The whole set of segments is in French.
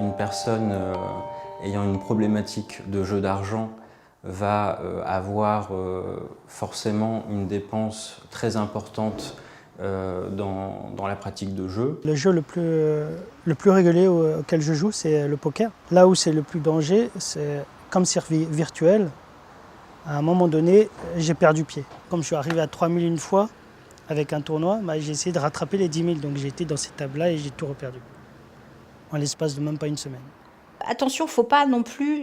une personne ayant une problématique de jeu d'argent va avoir forcément une dépense très importante dans la pratique de jeu. Le jeu le plus régulier auquel je joue, c'est le poker. Là où c'est le plus danger, c'est comme c'est virtuel. À un moment donné, j'ai perdu pied. Comme je suis arrivé à 3000 une fois avec un tournoi, j'ai essayé de rattraper les 10 000. Donc j'ai été dans cette table-là et j'ai tout reperdu. En l'espace de même pas une semaine. Attention, il ne faut pas non plus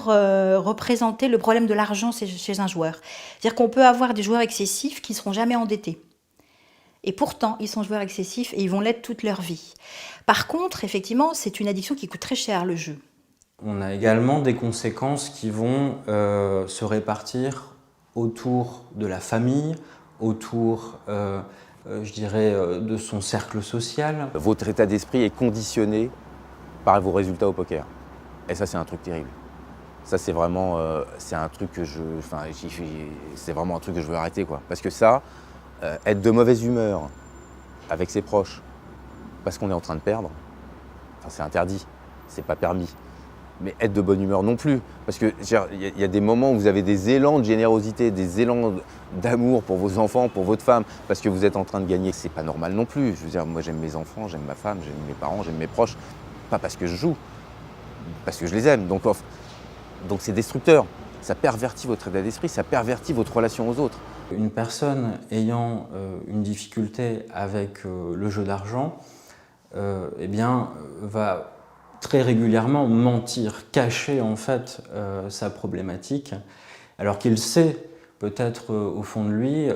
représenter le problème de l'argent chez un joueur. C'est-à-dire qu'on peut avoir des joueurs excessifs qui ne seront jamais endettés. Et pourtant, ils sont joueurs excessifs et ils vont l'être toute leur vie. Par contre, effectivement, c'est une addiction qui coûte très cher, le jeu. On a également des conséquences qui vont se répartir autour de la famille, autour, je dirais, de son cercle social. Votre état d'esprit est conditionné par vos résultats au poker. Et ça, c'est un truc terrible. Ça, c'est vraiment, c'est un truc que c'est vraiment un truc que je veux arrêter, quoi. Parce que ça, être de mauvaise humeur avec ses proches, parce qu'on est en train de perdre, c'est interdit, c'est pas permis. Mais être de bonne humeur non plus. Parce qu'il y a des moments où vous avez des élans de générosité, des élans d'amour pour vos enfants, pour votre femme, parce que vous êtes en train de gagner. C'est pas normal non plus. Je veux dire, moi j'aime mes enfants, j'aime ma femme, j'aime mes parents, j'aime mes proches. Pas parce que je joue, parce que je les aime. Donc c'est destructeur. Ça pervertit votre état d'esprit, ça pervertit votre relation aux autres. Une personne ayant une difficulté avec le jeu d'argent eh bien, va très régulièrement mentir, cacher en fait sa problématique, alors qu'il sait peut-être au fond de lui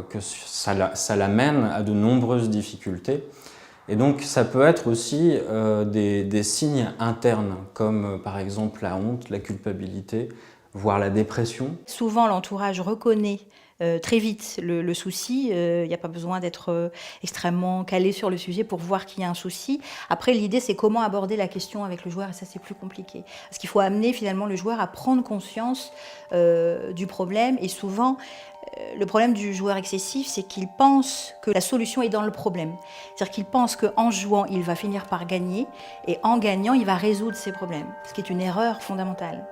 que ça l'amène à de nombreuses difficultés. Et donc ça peut être aussi des signes internes, comme par exemple la honte, la culpabilité, voire la dépression. Souvent l'entourage reconnaît très vite le souci, il n'y a pas besoin d'être extrêmement calé sur le sujet pour voir qu'il y a un souci. Après l'idée c'est comment aborder la question avec le joueur et ça c'est plus compliqué. Parce qu'il faut amener finalement le joueur à prendre conscience du problème et souvent le problème du joueur excessif c'est qu'il pense que la solution est dans le problème. C'est-à-dire qu'il pense qu'en jouant il va finir par gagner et en gagnant il va résoudre ses problèmes, ce qui est une erreur fondamentale.